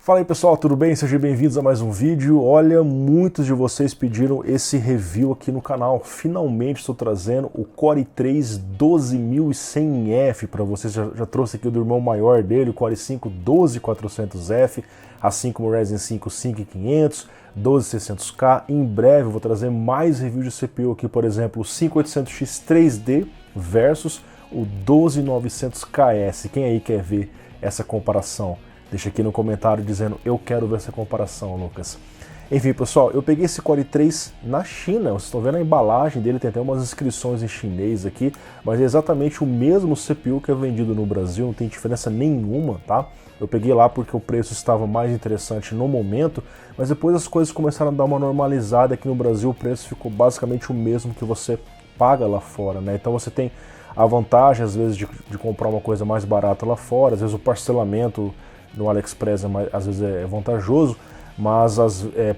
Fala aí pessoal, tudo bem? Sejam bem-vindos a mais um vídeo. Olha, muitos de vocês pediram esse review aqui no canal. Finalmente estou trazendo o Core i3 12100F para vocês. Já trouxe aqui o do irmão maior dele, o Core i5 12400F, assim como o Ryzen 5 5500, 12600K. Em breve eu vou trazer mais reviews de CPU aqui, por exemplo, o 5800X 3D versus o 12900KS. Quem aí quer ver essa comparação? Deixa aqui no comentário dizendo eu quero ver essa comparação, Lucas. Enfim, pessoal, eu peguei esse Core i3 na China. Vocês estão vendo a embalagem dele, tem até umas inscrições em chinês aqui, mas é exatamente o mesmo CPU que é vendido no Brasil, não tem diferença nenhuma, tá? Eu peguei lá porque o preço estava mais interessante no momento, mas depois as coisas começaram a dar uma normalizada aqui no Brasil, o preço ficou basicamente o mesmo que você paga lá fora, né? Então você tem a vantagem, às vezes, de comprar uma coisa mais barata lá fora, às vezes o parcelamento no AliExpress às vezes é vantajoso, mas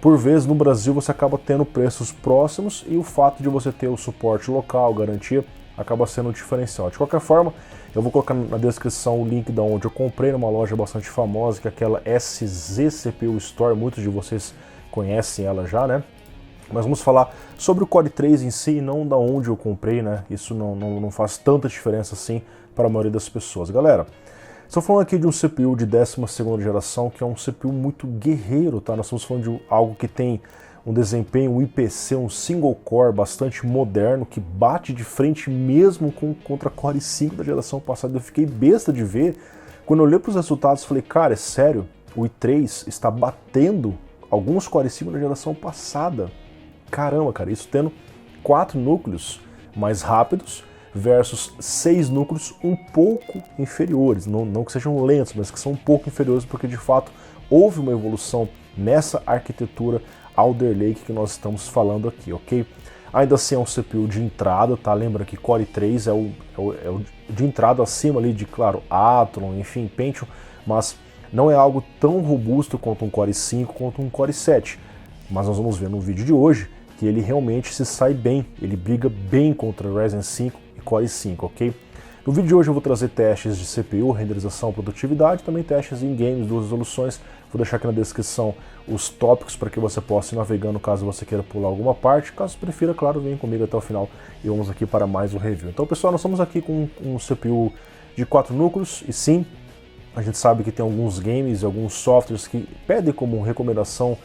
por vezes no Brasil você acaba tendo preços próximos e o fato de você ter o suporte local, garantia, acaba sendo um diferencial. De qualquer forma, eu vou colocar na descrição o link de onde eu comprei, numa loja bastante famosa, que é aquela SZ CPU Store, muitos de vocês conhecem ela já, né? Mas vamos falar sobre o Core i3 em si e não da onde eu comprei, né? Isso não faz tanta diferença assim para a maioria das pessoas. Galera, estou falando aqui de um CPU de 12ª geração, que é um CPU muito guerreiro, tá? Nós estamos falando de algo que tem um desempenho, um IPC, um single core bastante moderno, que bate de frente mesmo contra Core i5 da geração passada. Eu fiquei besta de ver. Quando eu olhei para os resultados, falei, cara, é sério? O i3 está batendo alguns Core i5 da geração passada. Caramba, cara, isso tendo 4 núcleos mais rápidos, versus 6 núcleos um pouco inferiores, não que sejam lentos, mas que são um pouco inferiores, porque de fato houve uma evolução nessa arquitetura Alder Lake que nós estamos falando aqui, ok? Ainda assim é um CPU de entrada, tá? Lembra que Core i3 é o de entrada acima ali de, claro, Athlon, enfim, Pentium, mas não é algo tão robusto quanto um Core i5, quanto um Core i7. Mas nós vamos ver no vídeo de hoje que ele realmente se sai bem, ele briga bem contra o Ryzen 5 Core i5, ok? No vídeo de hoje eu vou trazer testes de CPU, renderização, produtividade, também testes em games, 2 resoluções. Vou deixar aqui na descrição os tópicos para que você possa ir navegando caso você queira pular alguma parte. Caso prefira, claro, venha comigo até o final e vamos aqui para mais um review. Então, pessoal, nós estamos aqui com um CPU de 4 núcleos e sim, a gente sabe que tem alguns games e alguns softwares que pedem como recomendação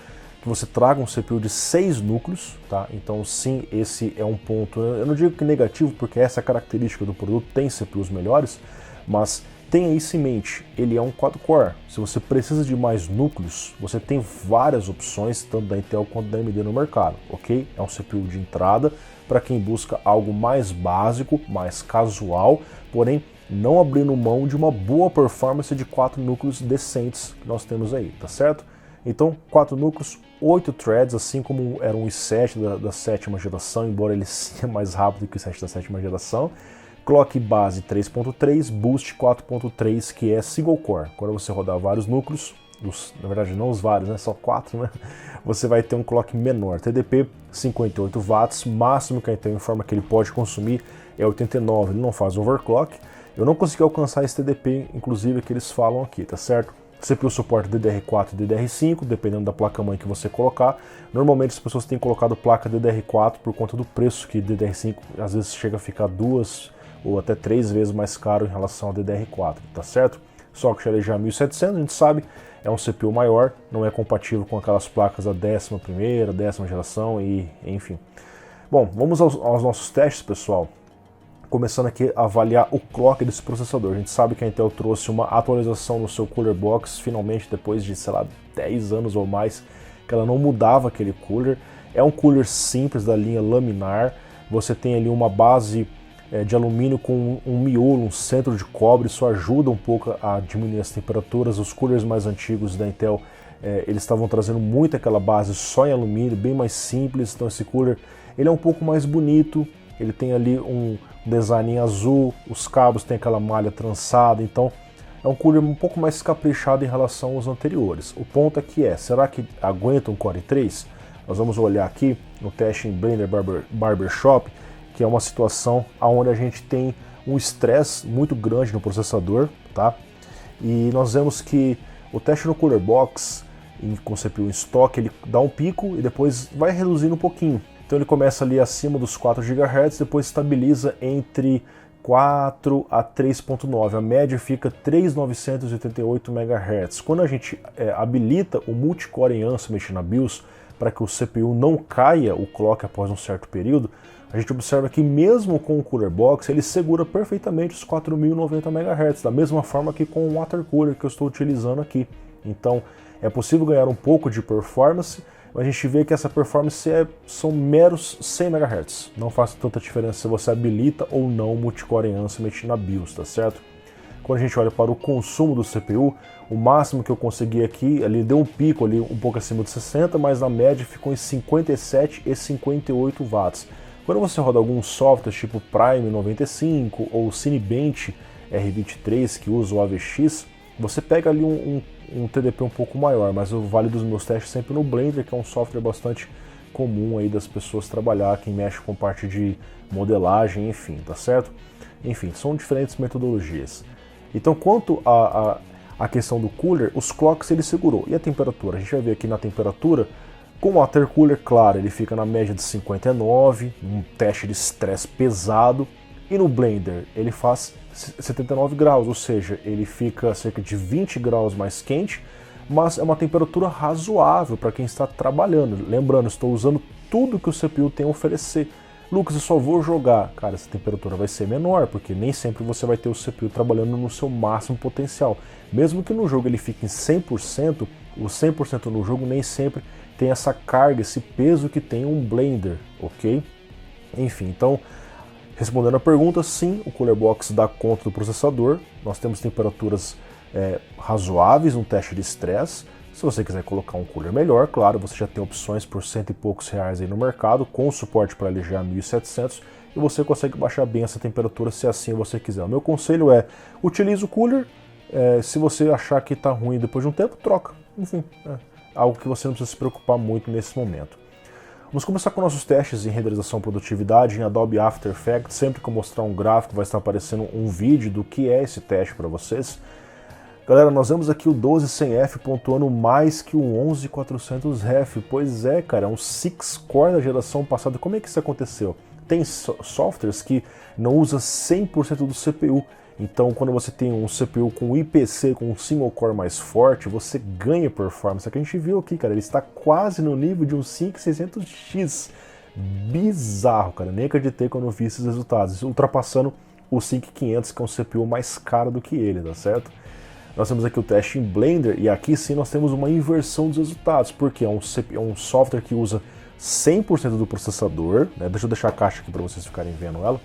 que você traga um CPU de 6 núcleos, tá? Então sim, esse é um ponto, eu não digo que negativo, porque essa é a característica do produto, tem CPUs melhores, mas tenha isso em mente, ele é um quad-core. Se você precisa de mais núcleos, você tem várias opções, tanto da Intel quanto da AMD no mercado, ok? É um CPU de entrada, para quem busca algo mais básico, mais casual, porém não abrindo mão de uma boa performance de 4 núcleos decentes que nós temos aí, tá certo? Então, 4 núcleos, 8 threads, assim como era um i7 da 7ª geração, embora ele seja mais rápido que o i7 da 7ª geração. Clock base 3.3, boost 4.3, que é single core. Quando você rodar vários núcleos, na verdade não os vários, né, só 4, né, você vai ter um clock menor. TDP 58 watts, máximo que a Intel informa que ele pode consumir é 89, ele não faz overclock. Eu não consegui alcançar esse TDP, inclusive, que eles falam aqui, tá certo? CPU suporta DDR4 e DDR5, dependendo da placa-mãe que você colocar. Normalmente as pessoas têm colocado placa DDR4 por conta do preço, que DDR5 às vezes chega a ficar 2 ou até 3 vezes mais caro em relação ao DDR4, tá certo? Socket LGA 1700, a gente sabe, é um CPU maior, não é compatível com aquelas placas da 11ª, 10ª geração e enfim. Bom, vamos aos nossos testes, pessoal. Começando aqui a avaliar o clock desse processador. A gente sabe que a Intel trouxe uma atualização no seu cooler box, finalmente depois de, sei lá, 10 anos ou mais, que ela não mudava aquele cooler. É um cooler simples da linha laminar, você tem ali uma base de alumínio com um miolo, um centro de cobre, isso ajuda um pouco a diminuir as temperaturas. Os coolers mais antigos da Intel, eles estavam trazendo muito aquela base só em alumínio, bem mais simples, então esse cooler ele é um pouco mais bonito, ele tem ali um design em azul, os cabos têm aquela malha trançada, então é um cooler um pouco mais caprichado em relação aos anteriores. O ponto aqui será que aguenta um Core i3? Nós vamos olhar aqui no teste em Blender Barbershop, que é uma situação onde a gente tem um estresse muito grande no processador, tá? E nós vemos que O teste no Cooler Box, com CPU em estoque, ele dá um pico e depois vai reduzindo um pouquinho. Então ele começa ali acima dos 4 GHz, depois estabiliza entre 4 a 3.9, a média fica 3.988 MHz. Quando a gente habilita o multicore em Ansem na BIOS, para que o CPU não caia o clock após um certo período, a gente observa que mesmo com o Cooler Box, ele segura perfeitamente os 4.090 MHz, da mesma forma que com o Water Cooler que eu estou utilizando aqui. Então é possível ganhar um pouco de performance, mas a gente vê que essa performance são meros 100 MHz. Não faz tanta diferença se você habilita ou não o multicore em Ansem na BIOS, tá certo? Quando a gente olha para o consumo do CPU, o máximo que eu consegui aqui, ele deu um pico ali um pouco acima de 60, mas na média ficou em 57 e 58 watts. Quando você roda alguns softwares tipo Prime 95 ou Cinebench R23 que usa o AVX, você pega ali um TDP um pouco maior, mas eu valido os meus testes sempre no Blender, que é um software bastante comum aí das pessoas trabalhar, quem mexe com parte de modelagem, enfim, tá certo? Enfim, são diferentes metodologias. Então, quanto à questão do cooler, os clocks ele segurou. E a temperatura? A gente vai ver aqui na temperatura, com o Water Cooler, claro, ele fica na média de 59, um teste de estresse pesado. E no Blender, ele faz 79 graus, ou seja, ele fica cerca de 20 graus mais quente, mas é uma temperatura razoável para quem está trabalhando. Lembrando, estou usando tudo que o CPU tem a oferecer. Lucas, eu só vou jogar. Cara, essa temperatura vai ser menor, porque nem sempre você vai ter o CPU trabalhando no seu máximo potencial. Mesmo que no jogo ele fique em 100%, o 100% no jogo nem sempre tem essa carga, esse peso que tem um Blender, ok? Enfim, então, respondendo a pergunta, sim, o Cooler Box dá conta do processador. Nós temos temperaturas razoáveis, um teste de estresse. Se você quiser colocar um cooler melhor, claro, você já tem opções por R$100 e poucos aí no mercado, com suporte para LGA 1700, e você consegue baixar bem essa temperatura se assim você quiser. O meu conselho é, utilize o cooler, se você achar que está ruim depois de um tempo, troca. Enfim, algo que você não precisa se preocupar muito nesse momento. Vamos começar com nossos testes em renderização e produtividade em Adobe After Effects. Sempre que eu mostrar um gráfico vai estar aparecendo um vídeo do que é esse teste para vocês. Galera, nós vemos aqui o 12100F pontuando mais que o 11400F. Pois é, cara, é um 6-core da geração passada. Como é que isso aconteceu? Tem softwares que não usam 100% do CPU. Então, quando você tem um CPU com IPC, com um single core mais forte, você ganha performance. É que a gente viu aqui, cara, ele está quase no nível de um 5600X. Bizarro, cara. Nem acreditei quando eu vi esses resultados. Ultrapassando o 5500, que é um CPU mais caro do que ele, tá certo? Nós temos aqui o teste em Blender e aqui sim nós temos uma inversão dos resultados, porque é um software que usa 100% do processador, né? Deixa eu deixar a caixa aqui para vocês ficarem vendo ela.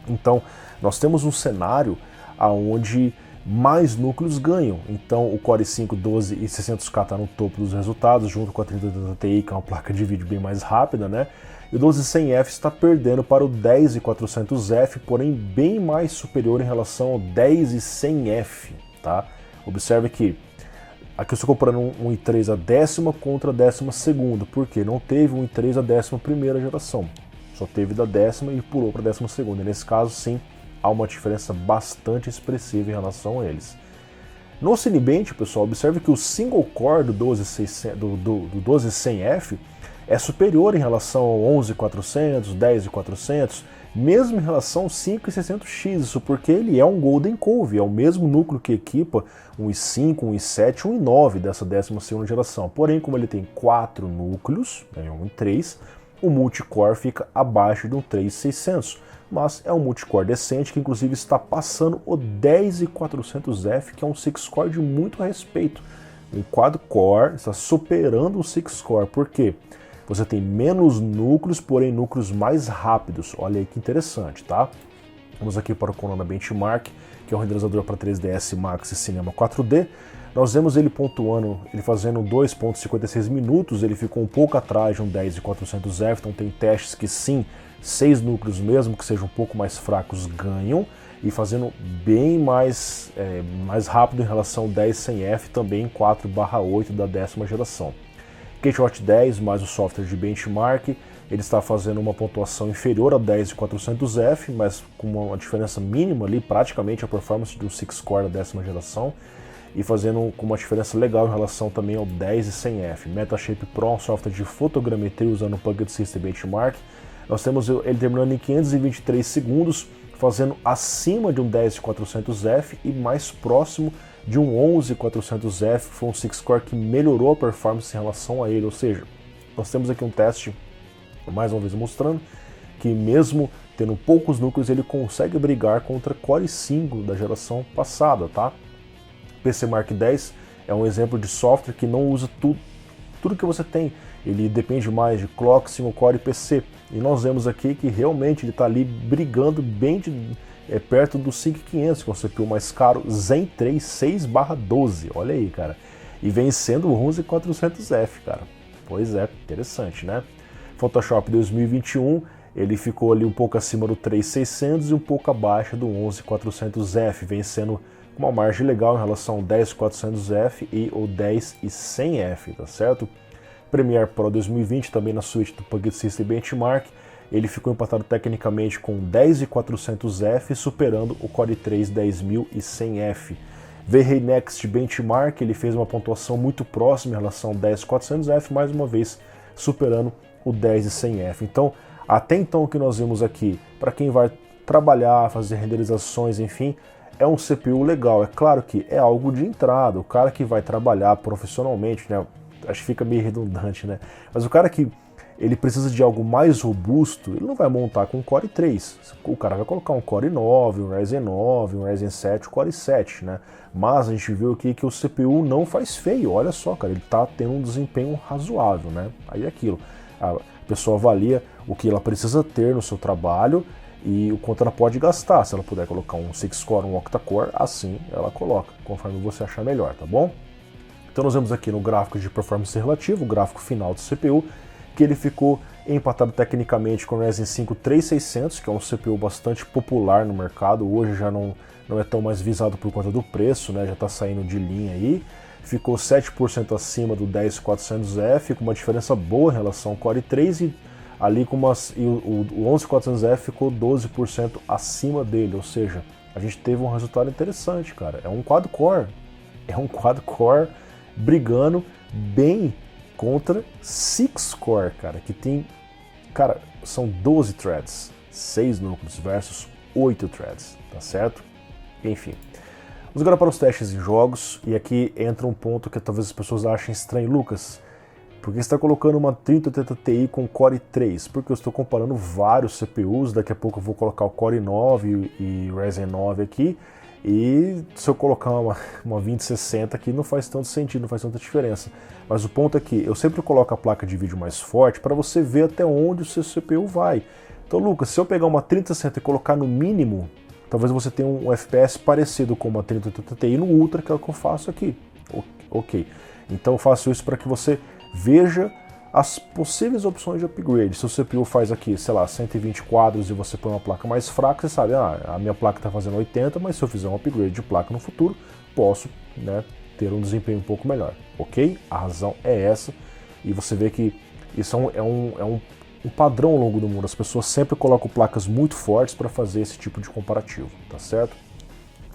Então, nós temos um cenário onde mais núcleos ganham. Então, o Core i5 12600K está no topo dos resultados, junto com a 3080 Ti, que é uma placa de vídeo bem mais rápida, né? E o 12100F está perdendo para o 10400F, porém bem mais superior em relação ao 10100F. Tá? Observe que aqui eu estou comparando um i3 a décima contra a 12ª, porque não teve um i3 a 11ª geração, só teve da décima e pulou para a 12ª. Nesse caso, sim, há uma diferença bastante expressiva em relação a eles. No Cinebench, pessoal, observe que o single core do 12100F é superior em relação ao 11400, 10400, mesmo em relação ao 5600X, isso porque ele é um Golden Cove, é o mesmo núcleo que equipa um i5, um i7, um i9 dessa 12ª geração. Porém, como ele tem 4 núcleos, um i3, o multicore fica abaixo de um 3600, mas é um multicore decente que inclusive está passando o 10400F, que é um 6-core de muito respeito. Um quad-core está superando o 6-core, por quê? Você tem menos núcleos, porém núcleos mais rápidos. Olha aí que interessante, tá? Vamos aqui para o Corona Benchmark, que é um renderizador para 3ds Max e Cinema 4D. Nós vemos ele pontuando, ele fazendo 2.56 minutos, ele ficou um pouco atrás de um 10400F, então tem testes que sim, 6 núcleos mesmo que sejam um pouco mais fracos ganham, e fazendo bem mais rápido em relação ao 10100F, também 4/8 da 10ª geração. KeyShot 10 mais o software de benchmark, ele está fazendo uma pontuação inferior a 10400F, mas com uma diferença mínima ali, praticamente a performance de um 6-core da 10ª geração. e fazendo com uma diferença legal em relação também ao 10-100F. Metashape Pro, um software de fotogrametria usando o Puckett System Benchmark. Nós temos ele terminando em 523 segundos, fazendo acima de um 10-400F e mais próximo de um 11-400F. Foi um 6-core que melhorou a performance em relação a ele, ou seja, nós temos aqui um teste, mais uma vez mostrando, que mesmo tendo poucos núcleos, ele consegue brigar contra Core i5 da geração passada, tá? PC Mark X é um exemplo de software que não usa tudo que você tem. Ele depende mais de clock, single core e PC. E nós vemos aqui que realmente ele está ali brigando bem perto do 5500, que é o CPU mais caro, Zen 3 6/12. Olha aí, cara. E vencendo o 11400F, cara. Pois é, interessante, né? Photoshop 2021, ele ficou ali um pouco acima do 3600 e um pouco abaixo do 11400F, vencendo uma margem legal em relação ao 10400F e o 10-100F, tá certo? Premiere Pro 2020, também na suíte do Puckett System Benchmark, ele ficou empatado tecnicamente com 10-400F, superando o Core i3 10100F. V-Ray Next Benchmark, ele fez uma pontuação muito próxima em relação ao 10-400F, mais uma vez superando o 10-100F. Então, até então o que nós vimos aqui, para quem vai trabalhar, fazer renderizações, enfim, é um CPU legal. É claro que é algo de entrada, o cara que vai trabalhar profissionalmente, né? Acho que fica meio redundante, né? Mas o cara que ele precisa de algo mais robusto, ele não vai montar com um Core i3. O cara vai colocar um Core i9, um Ryzen 9, um Ryzen 7, um Core i7, né? Mas a gente viu aqui que o CPU não faz feio. Olha só, cara, ele tá tendo um desempenho razoável, né? Aí é aquilo. A pessoa avalia o que ela precisa ter no seu trabalho e o quanto ela pode gastar. Se ela puder colocar um 6-core, um octa-core, assim ela coloca, conforme você achar melhor, tá bom? Então nós vemos aqui no gráfico de performance relativa, o gráfico final do CPU, que ele ficou empatado tecnicamente com o Ryzen 5 3600, que é um CPU bastante popular no mercado, hoje já não é tão mais visado por conta do preço, né? Já está saindo de linha aí. Ficou 7% acima do 10400F, com uma diferença boa em relação ao Core i3, e ali o 11400F ficou 12% acima dele, ou seja, a gente teve um resultado interessante, cara. É um quad-core brigando bem contra 6-core, cara, que tem, cara, são 12 threads, 6 núcleos versus 8 threads, tá certo? Enfim, vamos agora para os testes em jogos, e aqui entra um ponto que talvez as pessoas achem estranho. Lucas, por que você está colocando uma 3080 Ti com Core i3? Porque eu estou comparando vários CPUs, daqui a pouco eu vou colocar o Core i9 e o Ryzen 9 aqui, e se eu colocar uma 2060 aqui não faz tanto sentido, não faz tanta diferença. Mas o ponto é que eu sempre coloco a placa de vídeo mais forte para você ver até onde o seu CPU vai. Então, Lucas, se eu pegar uma 3060 e colocar no mínimo, talvez você tenha um FPS parecido com uma 3080 Ti no Ultra, que é o que eu faço aqui. Ok. Então eu faço isso para que você veja as possíveis opções de upgrade. Se o CPU faz aqui, sei lá, 120 quadros e você põe uma placa mais fraca, você sabe, a minha placa está fazendo 80, mas se eu fizer um upgrade de placa no futuro, posso, né, ter um desempenho um pouco melhor. Ok? A razão é essa, e você vê que isso é um padrão ao longo do mundo. As pessoas sempre colocam placas muito fortes para fazer esse tipo de comparativo, tá certo?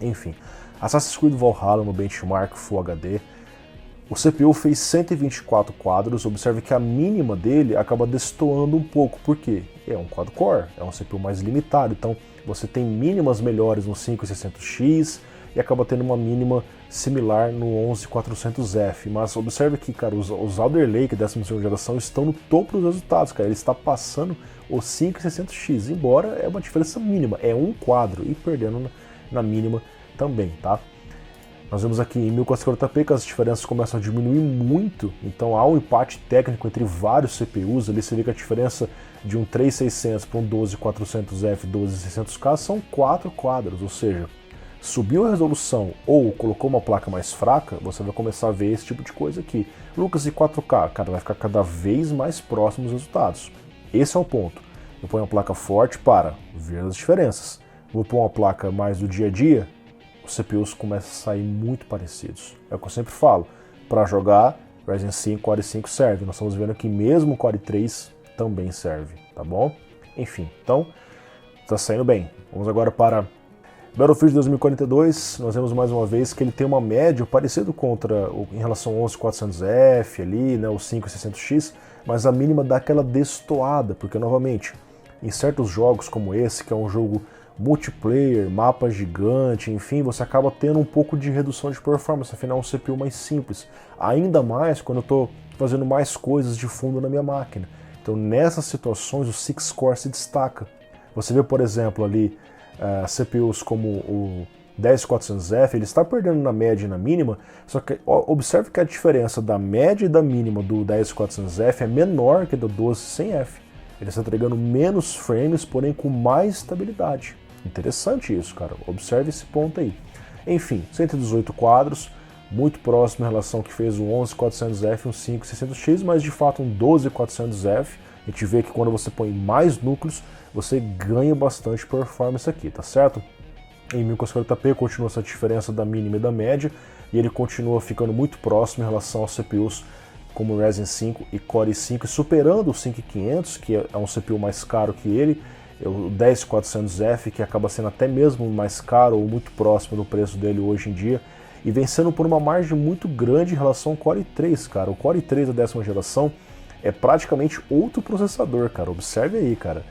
Enfim, Assassin's Creed Valhalla no benchmark Full HD, o CPU fez 124 quadros. Observe que a mínima dele acaba destoando um pouco, porque é um quad-core, é um CPU mais limitado, então você tem mínimas melhores no 5600X e acaba tendo uma mínima similar no 11400F, mas observe que, cara, os Alder Lake 12ª geração estão no topo dos resultados, cara, ele está passando o 5600X, embora é uma diferença mínima, é um quadro, e perdendo na mínima também, tá? Nós vemos aqui em 1440p que as diferenças começam a diminuir muito, então há um empate técnico entre vários CPUs. Ali você vê que a diferença de um 3600 para um 12400F, 12600K são 4 quadros, ou seja, subiu a resolução ou colocou uma placa mais fraca, você vai começar a ver esse tipo de coisa aqui. Lucas, e 4K? Cara, vai ficar cada vez mais próximo os resultados. Esse é o ponto. Eu ponho uma placa forte para ver as diferenças. Vou pôr uma placa mais do dia a dia, os CPUs começam a sair muito parecidos. É o que eu sempre falo, para jogar, Ryzen 5, Core i5 serve. Nós estamos vendo que mesmo o Core i3 também serve, tá bom? Enfim, então, está saindo bem. Vamos agora para Battlefield 2042, nós vemos mais uma vez que ele tem uma média parecida em relação ao 11400F ali, né, o 5600X, mas a mínima dá aquela destoada, porque novamente, em certos jogos como esse, que é um jogo multiplayer, mapa gigante, enfim, você acaba tendo um pouco de redução de performance, afinal é um CPU mais simples, ainda mais quando eu estou fazendo mais coisas de fundo na minha máquina. Então nessas situações o 6-core se destaca. Você vê, por exemplo, ali CPUs como o 10400F, ele está perdendo na média e na mínima, só que observe que a diferença da média e da mínima do 10400F é menor que do 12100F. Ele está entregando menos frames, porém com mais estabilidade. Interessante isso, cara. Observe esse ponto aí. Enfim, 118 quadros, muito próximo em relação ao que fez o 11400F e um 5600X, mas de fato um 12400F. A gente vê que quando você põe mais núcleos, você ganha bastante performance aqui, tá certo? Em 1040p continua essa diferença da mínima e da média, e ele continua ficando muito próximo em relação aos CPUs como o Ryzen 5 e Core i5, superando o 5500, que é um CPU mais caro que ele, o 10400F, que acaba sendo até mesmo mais caro ou muito próximo do preço dele hoje em dia, e vencendo por uma margem muito grande em relação ao Core i3, cara. O Core i3 da 10ª geração é praticamente outro processador, cara. Observe aí, cara.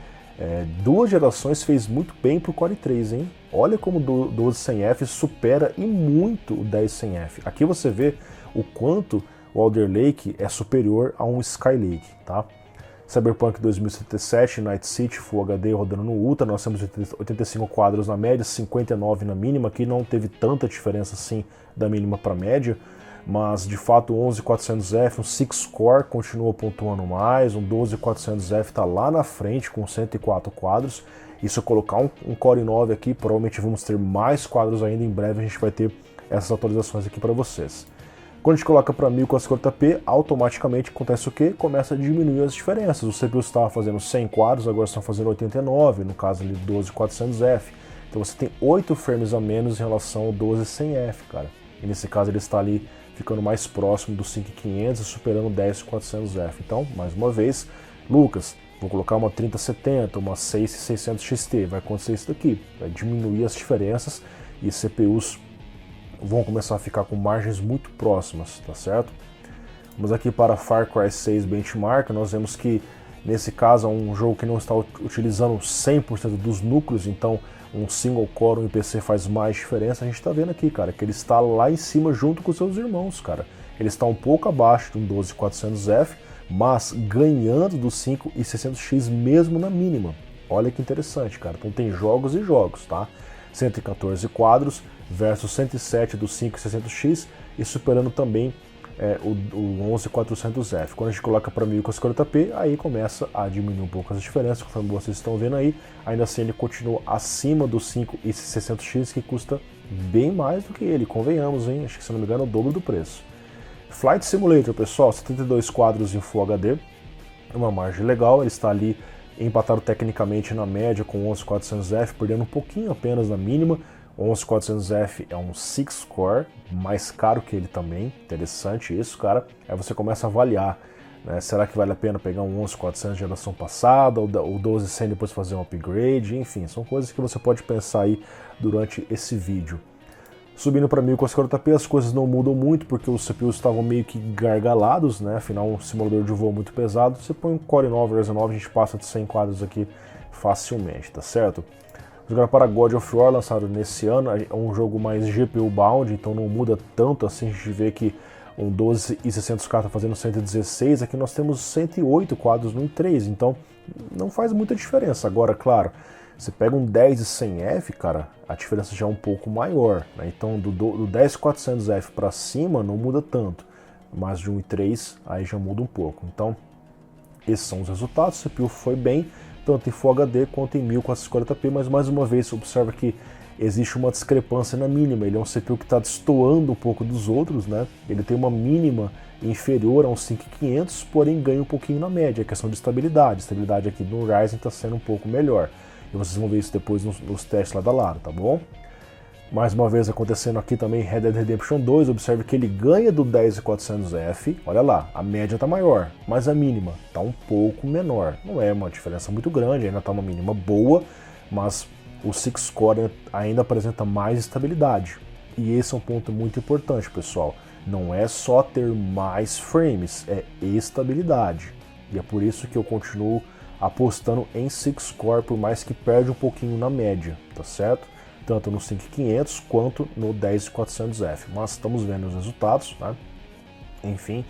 2 gerações fez muito bem pro Core i3, hein? Olha como o 12100F supera e muito o 10100F. Aqui você vê o quanto o Alder Lake é superior a um Skylake, tá? Cyberpunk 2077, Night City, Full HD rodando no Ultra, nós temos 85 quadros na média, 59 na mínima, aqui não teve tanta diferença assim da mínima para a média, mas de fato o 11400F, um 6-core continua pontuando mais, um 12400F está lá na frente com 104 quadros, e se eu colocar um Core i9 aqui, provavelmente vamos ter mais quadros ainda, em breve a gente vai ter essas atualizações aqui para vocês. Quando a gente coloca para 1040p, automaticamente acontece o quê? Começa a diminuir as diferenças. O CPU estava fazendo 100 quadros, agora estão fazendo 89, no caso ali do 12400F. Então você tem 8 frames a menos em relação ao 12100F, cara. E nesse caso ele está ali ficando mais próximo do 5500 e superando o 10400F. Então, mais uma vez, Lucas, vou colocar uma 3070, uma 6600 XT, vai acontecer isso daqui. Vai diminuir as diferenças e CPUs vão começar a ficar com margens muito próximas, tá certo? Vamos aqui para Far Cry 6 Benchmark, nós vemos que nesse caso é um jogo que não está utilizando 100% dos núcleos, então um single core, um IPC faz mais diferença. A gente está vendo aqui, cara, que ele está lá em cima junto com seus irmãos, cara. Ele está um pouco abaixo de um 12400F, mas ganhando do 5600X mesmo na mínima. Olha que interessante, cara. Então tem jogos e jogos, tá? 114 quadros versus 107 do 5600X e superando também o 11400F. Quando a gente coloca para 1040p, aí começa a diminuir um pouco as diferenças, conforme vocês estão vendo aí. Ainda assim ele continua acima do 5600X, que custa bem mais do que ele, convenhamos, hein? Acho que, se não me engano, é o dobro do preço. Flight Simulator, pessoal, 72 quadros em Full HD, uma margem legal, ele está ali empatado tecnicamente na média com o 11400F, perdendo um pouquinho apenas na mínima. O 11400F é um 6-core, mais caro que ele também, interessante isso, cara. Aí você começa a avaliar, né? Será que vale a pena pegar um 11400 geração passada, ou 12100 depois fazer um upgrade, enfim, são coisas que você pode pensar aí durante esse vídeo. Subindo para 1040p, as coisas não mudam muito, porque os CPUs estavam meio que gargalados, né? Afinal, um simulador de voo muito pesado. Você põe um Core i9, Ryzen 9, a gente passa de 100 quadros aqui facilmente, tá certo? Agora para God of War, lançado nesse ano, é um jogo mais GPU bound, então não muda tanto assim. A gente vê que um 12600K está fazendo 116, aqui nós temos 108 quadros no i3, então não faz muita diferença. Agora, claro, você pega um 10100F, cara, a diferença já é um pouco maior, né? Então do 10400F para cima não muda tanto, mas de um i3 aí já muda um pouco. Então esses são os resultados. O CPU foi bem, tanto em Full HD quanto em 1440p, mas mais uma vez observa que existe uma discrepância na mínima. Ele é um CPU que está destoando um pouco dos outros, né? Ele tem uma mínima inferior a uns 5500, porém ganha um pouquinho na média. A questão de estabilidade. A estabilidade aqui no Ryzen está sendo um pouco melhor. E vocês vão ver isso depois nos testes lá da Lara, tá bom? Mais uma vez acontecendo aqui também Red Dead Redemption 2, observe que ele ganha do 10400F, olha lá, a média está maior, mas a mínima está um pouco menor. Não é uma diferença muito grande, ainda está uma mínima boa, mas o 6-core ainda apresenta mais estabilidade. E esse é um ponto muito importante, pessoal. Não é só ter mais frames, é estabilidade. E é por isso que eu continuo apostando em 6-core, por mais que perde um pouquinho na média, tá certo? Tanto no 5500 quanto no 10400F. Mas estamos vendo os resultados, né? Enfim,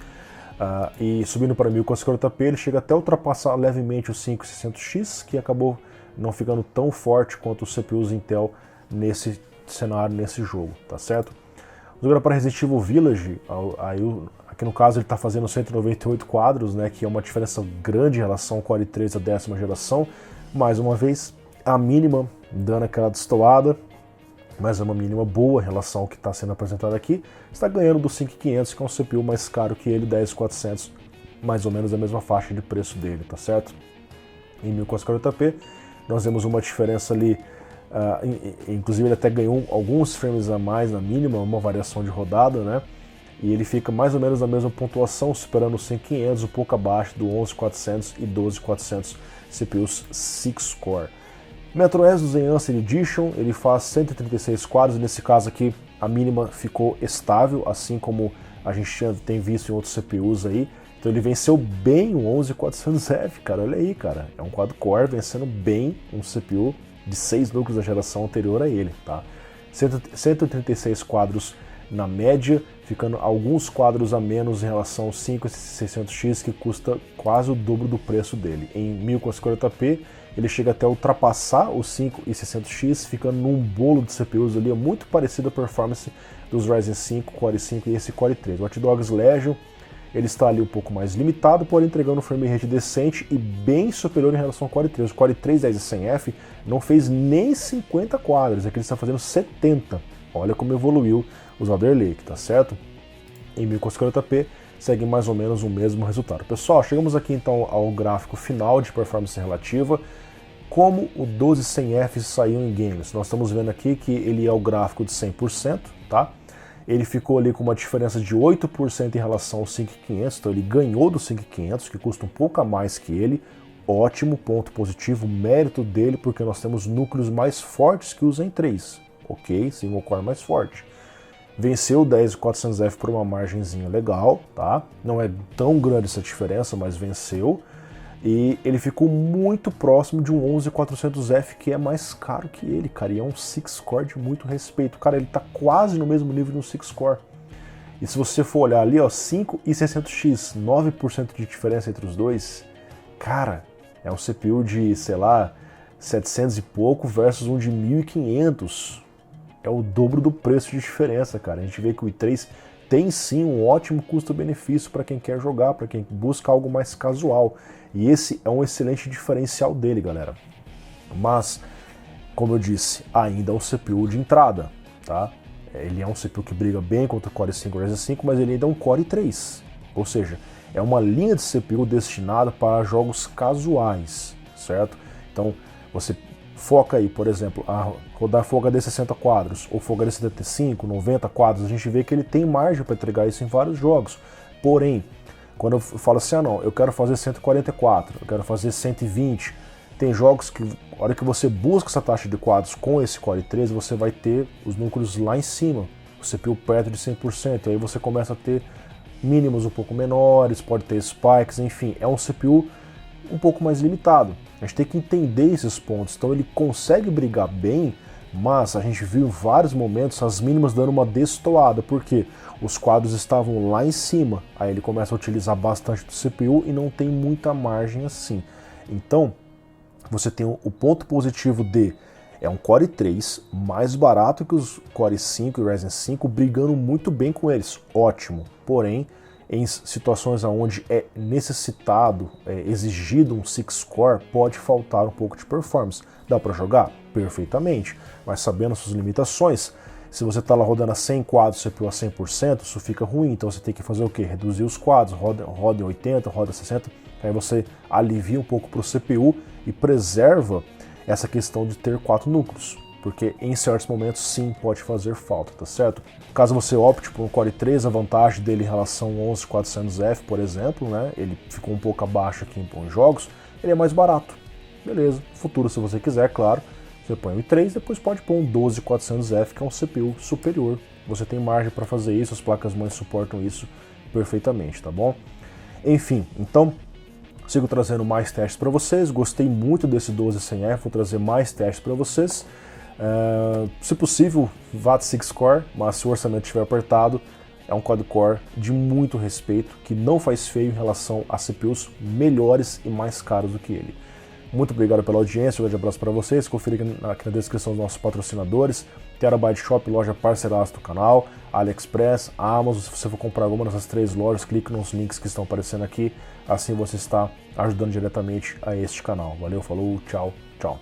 e subindo para 1440p, ele chega até a ultrapassar levemente o 5600X, que acabou não ficando tão forte quanto os CPUs Intel nesse cenário, nesse jogo, tá certo? Agora para Resident Evil Village, aqui no caso ele está fazendo 198 quadros, né, que é uma diferença grande em relação ao Core i3 da 10ª geração. Mais uma vez, a mínima dando aquela destoada, mas é uma mínima boa em relação ao que está sendo apresentado aqui. Está ganhando do 5500, que é um CPU mais caro que ele, 10400, mais ou menos a mesma faixa de preço dele, tá certo? Em 1440p, nós vemos uma diferença ali, inclusive ele até ganhou alguns frames a mais na mínima, uma variação de rodada, né? E ele fica mais ou menos na mesma pontuação, superando o 5500, um pouco abaixo do 11400 e 12400 CPUs 6-core. Metro Exodus Enhanced Edition, ele faz 136 quadros, nesse caso aqui a mínima ficou estável, assim como a gente tem visto em outros CPUs aí. Então ele venceu bem o 11400F, cara, olha aí, cara. É um quad-core vencendo bem um CPU de 6 núcleos da geração anterior a ele, tá? 136 quadros na média, ficando alguns quadros a menos em relação ao 5600X, que custa quase o dobro do preço dele. Em 1440p, ele chega até a ultrapassar o 5600X, ficando num bolo de CPUs ali, muito parecido à performance dos Ryzen 5, Core 5 e esse Core 3. O Watch Dogs Legion, ele está ali um pouco mais limitado, porém entregando um frame rate decente e bem superior em relação ao Core 3. O Core 3 10100F não fez nem 50 quadros, aqui ele está fazendo 70. Olha como evoluiu os Alder Lake, tá certo? Em 1440p segue mais ou menos o mesmo resultado. Pessoal, chegamos aqui então ao gráfico final de performance relativa. Como o 12100F saiu em games? Nós estamos vendo aqui que ele é o gráfico de 100%, tá? Ele ficou ali com uma diferença de 8% em relação ao 5500, então ele ganhou do 5500, que custa um pouco a mais que ele. Ótimo, ponto positivo, mérito dele, porque nós temos núcleos mais fortes que o Zen 3, ok? Single core mais forte. Venceu o 10400F por uma margenzinha legal, tá? Não é tão grande essa diferença, mas venceu. E ele ficou muito próximo de um 11400F, que é mais caro que ele, cara. E é um 6-core de muito respeito. Cara, ele tá quase no mesmo nível de um 6-core. E se você for olhar ali, ó, 5600X, 9% de diferença entre os dois. Cara, é um CPU de, sei lá, 700 e pouco versus um de 1500. É o dobro do preço de diferença, cara. A gente vê que o i3 tem sim um ótimo custo-benefício para quem quer jogar, para quem busca algo mais casual. E esse é um excelente diferencial dele, galera. Mas, como eu disse, ainda é um CPU de entrada, tá? Ele é um CPU que briga bem contra o Core 5 e Ryzen 5, mas ele ainda é um Core 3. Ou seja, é uma linha de CPU destinada para jogos casuais, certo? Então, você foca aí, por exemplo, a rodar Full HD 60 quadros ou Full HD 75, 90 quadros, a gente vê que ele tem margem para entregar isso em vários jogos. Porém, quando eu falo assim, não, eu quero fazer 144, eu quero fazer 120, tem jogos que, a hora que você busca essa taxa de quadros com esse Core 3, você vai ter os núcleos lá em cima, o CPU perto de 100%, aí você começa a ter mínimos um pouco menores, pode ter spikes, enfim, é um CPU um pouco mais limitado. A gente tem que entender esses pontos, então ele consegue brigar bem, mas a gente viu em vários momentos as mínimas dando uma destoada, porque os quadros estavam lá em cima, aí ele começa a utilizar bastante do CPU e não tem muita margem assim. Então, você tem o ponto positivo de é um Core 3 mais barato que os Core 5 e Ryzen 5, brigando muito bem com eles, ótimo, porém, em situações onde é necessitado, exigido um 6-core, pode faltar um pouco de performance. Dá para jogar? Perfeitamente, mas sabendo suas limitações, se você está lá rodando a 100 quadros CPU a 100%, isso fica ruim, então você tem que fazer o quê? Reduzir os quadros, roda em 80, roda 60, aí você alivia um pouco para o CPU e preserva essa questão de ter 4 núcleos. Porque em certos momentos sim pode fazer falta, tá certo? Caso você opte por um Core 3, a vantagem dele em relação ao 11400F, por exemplo, né? Ele ficou um pouco abaixo aqui em jogos, ele é mais barato. Beleza, futuro se você quiser, claro, Você põe um i3, depois pode pôr um 12400F, que é um CPU superior. Você tem margem para fazer isso, as placas-mães suportam isso perfeitamente, tá bom? Enfim, então, sigo trazendo mais testes para vocês. Gostei muito desse 12100F, vou trazer mais testes para vocês. Se possível, vá de 6-core, mas se o orçamento estiver apertado, é um quad-core de muito respeito, que não faz feio em relação a CPUs melhores e mais caros do que ele. Muito obrigado pela audiência, um grande abraço para vocês. Confira aqui na descrição dos nossos patrocinadores. Terabyte Shop, loja parceiraça do canal, AliExpress, Amazon. Se você for comprar alguma dessas 3 lojas, clique nos links que estão aparecendo aqui. Assim você está ajudando diretamente a este canal. Valeu, falou, tchau, tchau.